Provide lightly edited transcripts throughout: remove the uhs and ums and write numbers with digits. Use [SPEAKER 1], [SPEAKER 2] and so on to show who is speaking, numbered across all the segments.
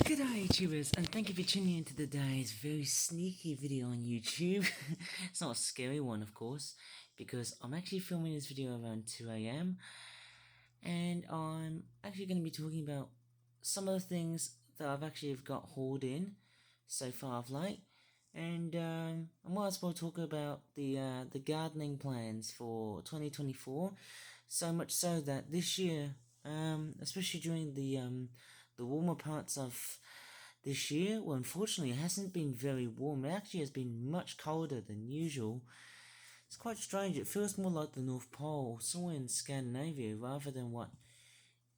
[SPEAKER 1] G'day YouTubers, and thank you for tuning in to today's very sneaky video on YouTube. It's not a scary one, of course, because I'm actually filming this video around 2 a.m. and I'm actually going to be talking about some of the things that I've actually got hauled in so far of late, and I might as well talk about the gardening plans for 2024. So much so that this year, especially during the warmer parts of this year, well, unfortunately, it hasn't been very warm. It actually has been much colder than usual. It's quite strange. It feels more like the North Pole, somewhere in Scandinavia, rather than what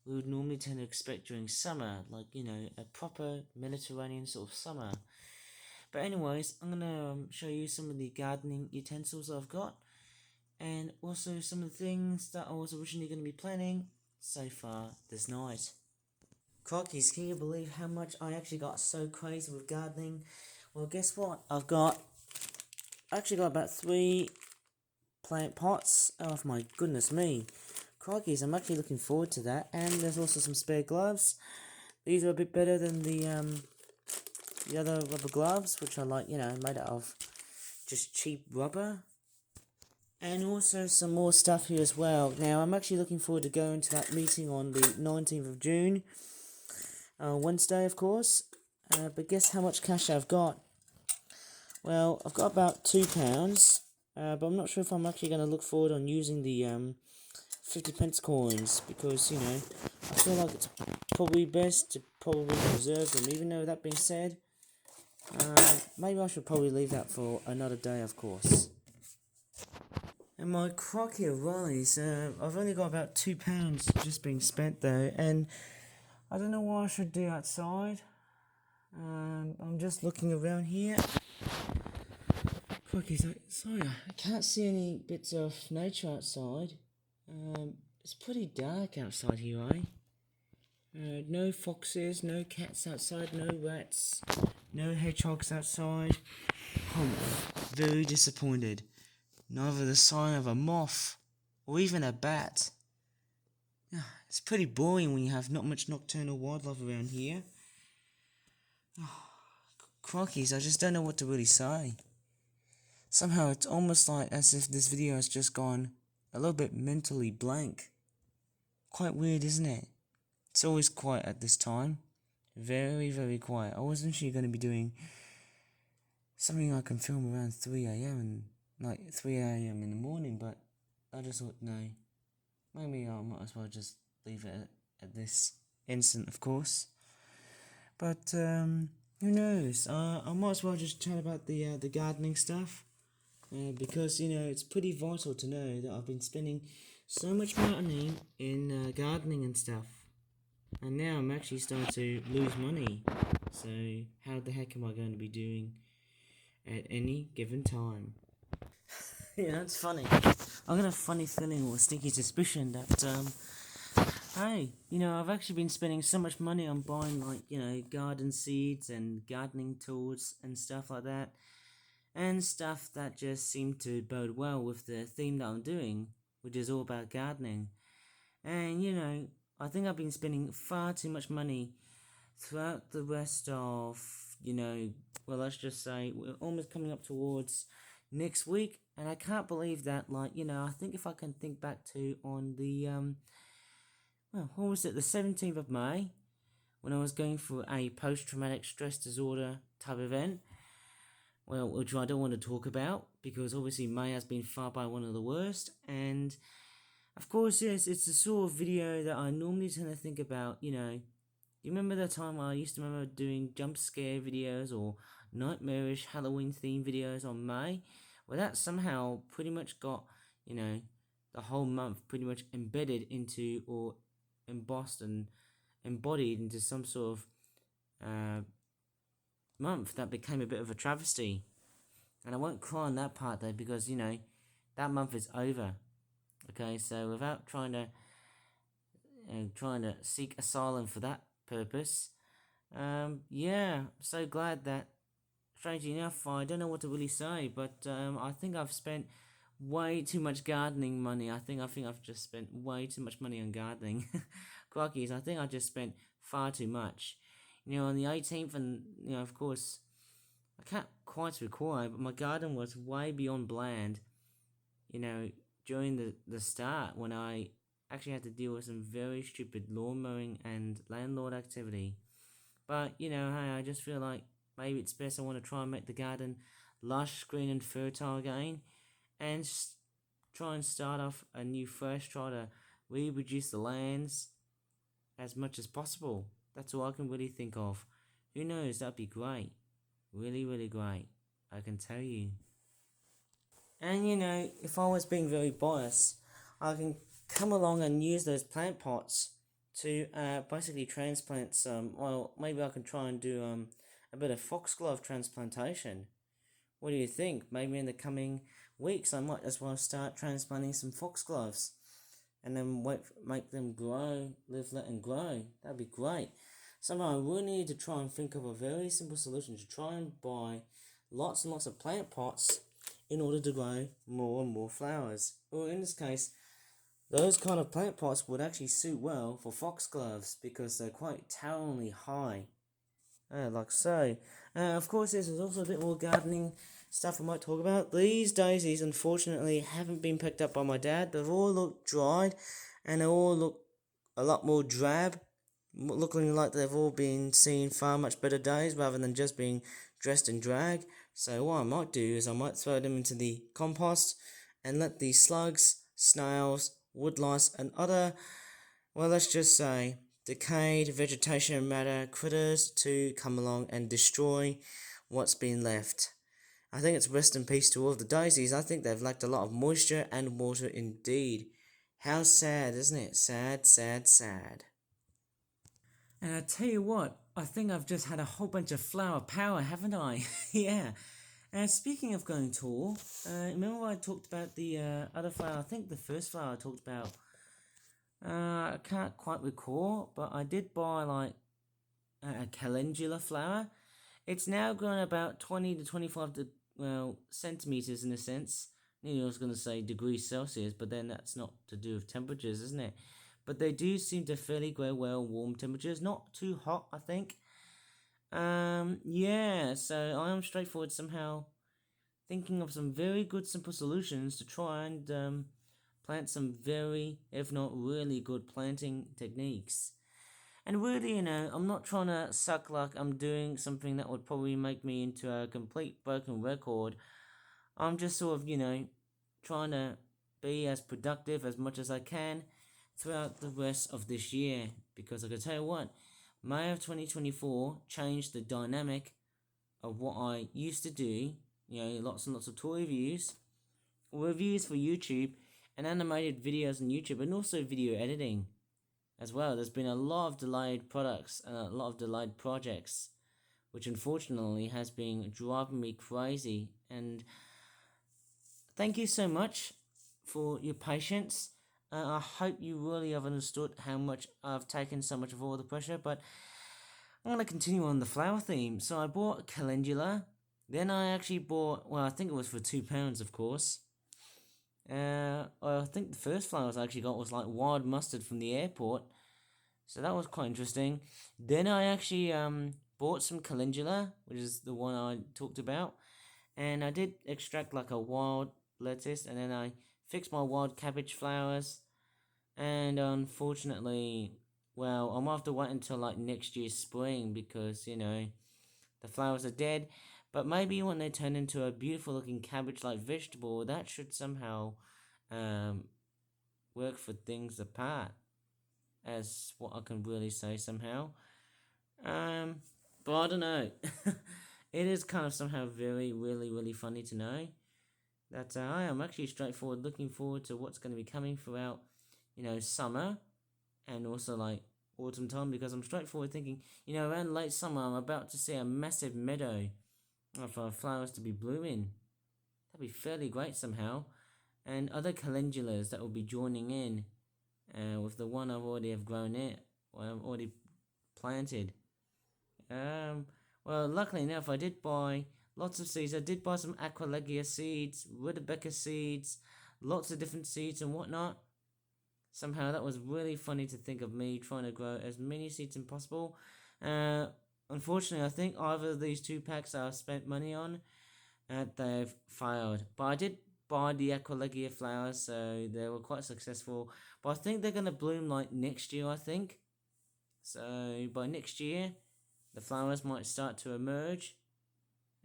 [SPEAKER 1] we would normally tend to expect during summer, like, a proper Mediterranean sort of summer. But anyways, I'm going to show you some of the gardening utensils I've got, and also some of the things that I was originally going to be planning so far this night. Crockies, can you believe how much I actually got so crazy with gardening? Well, guess what? I've actually got about 3 plant pots. Oh my goodness me. Crockies, I'm actually looking forward to that. And there's also some spare gloves. These are a bit better than the other rubber gloves, which are like, made out of just cheap rubber. And also some more stuff here as well. Now, I'm actually looking forward to going to that meeting on the 19th of June. Wednesday, of course. But guess how much cash I've got? Well, I've got about £2, but I'm not sure if I'm actually going to look forward on using the 50p coins, because, I feel like it's probably best to probably reserve them. Even though, that being said, maybe I should probably leave that for another day, of course. And my crocky O'Reilly's, I've only got about £2 just being spent though, and I don't know what I should do outside. I'm just looking around here. Crikey, sorry, I can't see any bits of nature outside. It's pretty dark outside here, eh? No foxes, no cats outside, no rats, no hedgehogs outside. I'm very disappointed. Neither the sign of a moth, or even a bat. It's pretty boring when you have not much nocturnal wildlife around here. Crockies, I just don't know what to really say. Somehow it's almost like as if this video has just gone a little bit mentally blank. Quite weird, isn't it? It's always quiet at this time. Very, very quiet. I was actually going to be doing something I can film around 3 a.m. and like 3 a.m. in the morning, but I just thought, no. Maybe I might as well just leave it at this instant, of course. But, who knows? I might as well just chat about the gardening stuff. Because, it's pretty vital to know that I've been spending so much money in gardening and stuff. And now I'm actually starting to lose money. So, how the heck am I going to be doing at any given time? Yeah, it's funny. I got a funny feeling or a sneaky suspicion that, hey, I've actually been spending so much money on buying, like, garden seeds and gardening tools and stuff like that. And stuff that just seemed to bode well with the theme that I'm doing, which is all about gardening. And, I think I've been spending far too much money throughout the rest of, well, let's just say we're almost coming up towards next week. And I can't believe that, I think if I can think back to on the, well, what was it, the 17th of May, when I was going through a post-traumatic stress disorder type event. Well, which I don't want to talk about, because obviously May has been far by one of the worst, and of course, yes, it's the sort of video that I normally tend to think about, you remember the time I used to remember doing jump scare videos or nightmarish Halloween themed videos on May? Well, that somehow pretty much got, the whole month pretty much embedded into, or embossed and embodied into some sort of, month that became a bit of a travesty. And I won't cry on that part though, because that month is over. Okay, so without trying to seek asylum for that purpose, yeah, I'm so glad that, strangely enough, I don't know what to really say, but I think I've spent way too much gardening money. I think I've just spent way too much money on gardening. Crockies, I think I just spent far too much. On the 18th, and of course, I can't quite recall, but my garden was way beyond bland. During the start when I actually had to deal with some very stupid lawn mowing and landlord activity. But hey, I just feel like maybe it's best I want to try and make the garden lush, green, and fertile again, and try and start off a new fresh, try to reproduce the lands as much as possible. That's all I can really think of. Who knows, that'd be great. Really, really great. I can tell you. And if I was being very biased, I can come along and use those plant pots to basically transplant some. Well, maybe I can try and do a bit of foxglove transplantation. What do you think? Maybe in the coming weeks I might as well start transplanting some foxgloves, and then make them grow, live, let, and grow. That'd be great. Somehow I really need to try and think of a very simple solution to try and buy lots and lots of plant pots in order to grow more and more flowers. Or in this case, those kind of plant pots would actually suit well for foxgloves because they're quite toweringly high. Like so. Of course, there's also a bit more gardening stuff I might talk about. These daisies, unfortunately, haven't been picked up by my dad. They've all looked dried, and they all look a lot more drab, looking like they've all been seen far much better days rather than just being dressed in drag. So what I might do is I might throw them into the compost and let the slugs, snails, woodlice, and other, well, let's just say, decayed vegetation matter critters to come along and destroy what's been left. I think it's rest in peace to all of the daisies. I think they've lacked a lot of moisture and water indeed. How sad, isn't it? Sad, sad, sad. And I tell you what, I think I've just had a whole bunch of flower power, haven't I? Yeah. And speaking of going tall, remember I talked about the other flower? I think the first flower I talked about, I can't quite recall, but I did buy like a calendula flower. It's now grown about 20 to 25 centimeters in a sense. I was going to say degrees Celsius, but then that's not to do with temperatures, isn't it? But they do seem to fairly grow well warm temperatures, not too hot, I think. Yeah, so I am straightforward somehow thinking of some very good simple solutions to try and plant some very, if not really good planting techniques. And really, I'm not trying to suck like I'm doing something that would probably make me into a complete broken record. I'm just sort of, trying to be as productive as much as I can throughout the rest of this year. Because I can tell you what, May of 2024 changed the dynamic of what I used to do. Lots and lots of toy reviews for YouTube, and animated videos on YouTube, and also video editing as well. There's been a lot of delayed products and a lot of delayed projects, which unfortunately has been driving me crazy. And thank you so much for your patience. I hope you really have understood how much I've taken so much of all the pressure, but I'm going to continue on the flower theme. So I bought calendula, then I actually bought, well, I think it was for £2, of course. I think the first flowers I actually got was like wild mustard from the airport, so that was quite interesting. Then I actually bought some calendula, which is the one I talked about, and I did extract like a wild lettuce, and then I fixed my wild cabbage flowers, and unfortunately, well, I'm gonna have to wait until like next year's spring because the flowers are dead. But maybe when they turn into a beautiful looking cabbage like vegetable, that should somehow work for things apart, as what I can really say somehow. But I don't know. It is kind of somehow very, really, really funny to know that I am actually straightforward looking forward to what's going to be coming throughout, summer and also like autumn time, because I'm straightforward thinking, around late summer I'm about to see a massive meadow for flowers to be blooming. That'd be fairly great somehow. And other calendulas that will be joining in with the one I've already have grown it, or I've already planted. Well, luckily enough, I did buy lots of seeds. I did buy some Aquilegia seeds, Rudbeckia seeds, lots of different seeds and whatnot. Somehow that was really funny to think of me trying to grow as many seeds as possible.
[SPEAKER 2] unfortunately, I think either of these two packs I've spent money on, they've failed. But I did buy the Aquilegia flowers, so they were quite successful. But I think they're gonna bloom like next year, I think. So by next year, the flowers might start to emerge,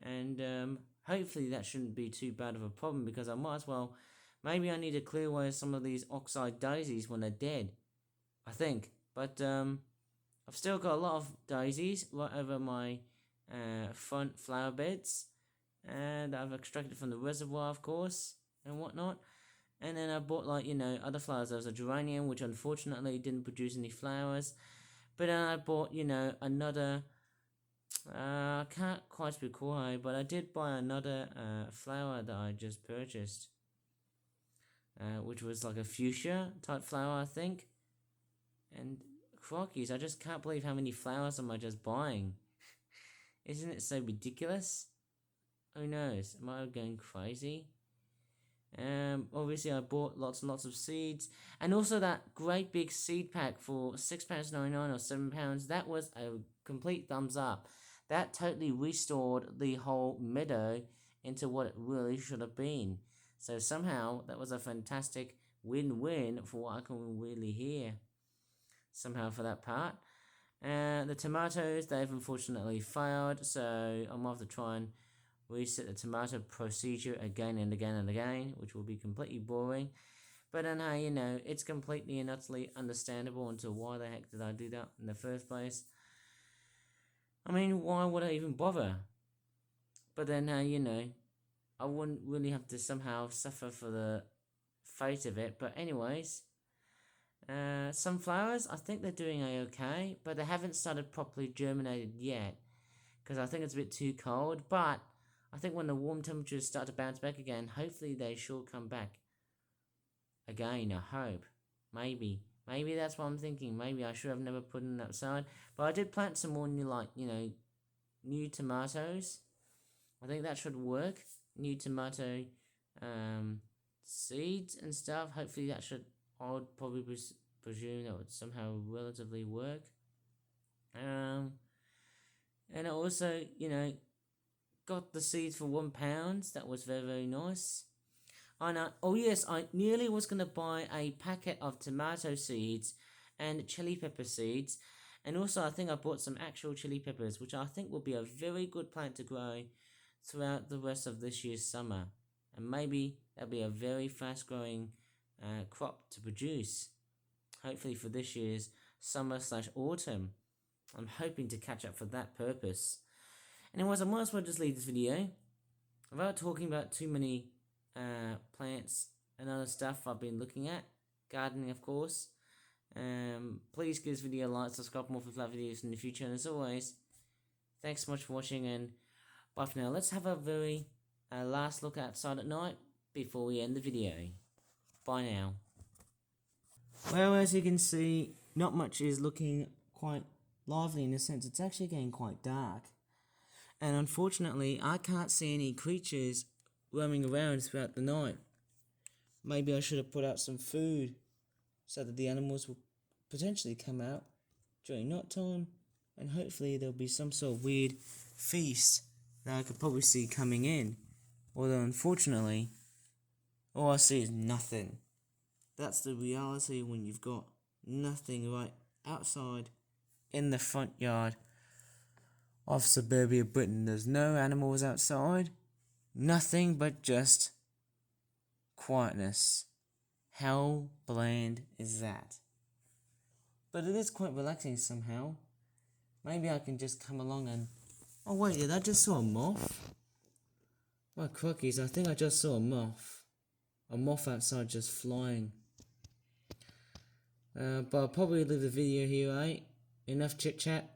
[SPEAKER 2] and hopefully that shouldn't be too bad of a problem, because I might as well, maybe I need to clear away some of these oxide daisies when they're dead, I think. But I've still got a lot of daisies right over my front flower beds, and I've extracted from the reservoir, of course, and whatnot. And then I bought, like, other flowers. There was a geranium, which unfortunately didn't produce any flowers. But then I bought, another, I can't quite recall why, but I did buy another flower that I just purchased, which was like a fuchsia type flower, I think. And crockies, I just can't believe how many flowers am I just buying. Isn't it so ridiculous? Who knows? Am I going crazy? Obviously I bought lots and lots of seeds, and also that great big seed pack for £6.99 or £7. That was a complete thumbs up. That totally restored the whole meadow into what it really should have been. So somehow that was a fantastic win-win for what I can really hear. Somehow for that part. The tomatoes, they've unfortunately failed, so I'm going to have to try and reset the tomato procedure again and again and again, which will be completely boring. But then, hey, it's completely and utterly understandable into why the heck did I do that in the first place. I mean, why would I even bother? But then, I wouldn't really have to somehow suffer for the fate of it. But anyways, sunflowers, I think they're doing okay, but they haven't started properly germinated yet, because I think it's a bit too cold. But I think when the warm temperatures start to bounce back again, hopefully they should come back again, I hope. Maybe that's what I'm thinking. Maybe I should have never put them outside. But I did plant some more new tomatoes. I think that should work. New tomato seeds and stuff. Hopefully that should, I would probably presume that would somehow relatively work. And I also, got the seeds for £1. That was very, very nice. Oh yes, I nearly was going to buy a packet of tomato seeds and chili pepper seeds. And also I think I bought some actual chili peppers, which I think will be a very good plant to grow throughout the rest of this year's summer. And maybe that'll be a very fast growing crop to produce. Hopefully for this year's summer/autumn. I'm hoping to catch up for that purpose. Anyways, I might as well just leave this video without talking about too many plants and other stuff I've been looking at. Gardening, of course. Please give this video a like, subscribe for more flower videos in the future, and as always, thanks so much for watching, and bye for now. Let's have a very last look outside at night before we end the video. Bye now. Well, as you can see, not much is looking quite lively in the sense it's actually getting quite dark. And unfortunately, I can't see any creatures roaming around throughout the night. Maybe I should have put out some food so that the animals will potentially come out during night time, and hopefully there'll be some sort of weird feast that I could probably see coming in. Although unfortunately, all I see is nothing. That's the reality when you've got nothing right outside in the front yard of suburbia Britain. There's no animals outside, nothing but just quietness. How bland is that? But it is quite relaxing somehow. Maybe I can just come along and... Oh wait, did I just saw a moth? My crockies, I think I just saw a moth. A moth outside just flying. But I'll probably leave the video here, right? Enough chit chat.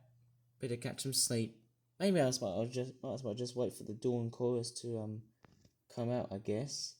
[SPEAKER 2] Better catch some sleep. Maybe I'll just wait for the dawn chorus to come out, I guess.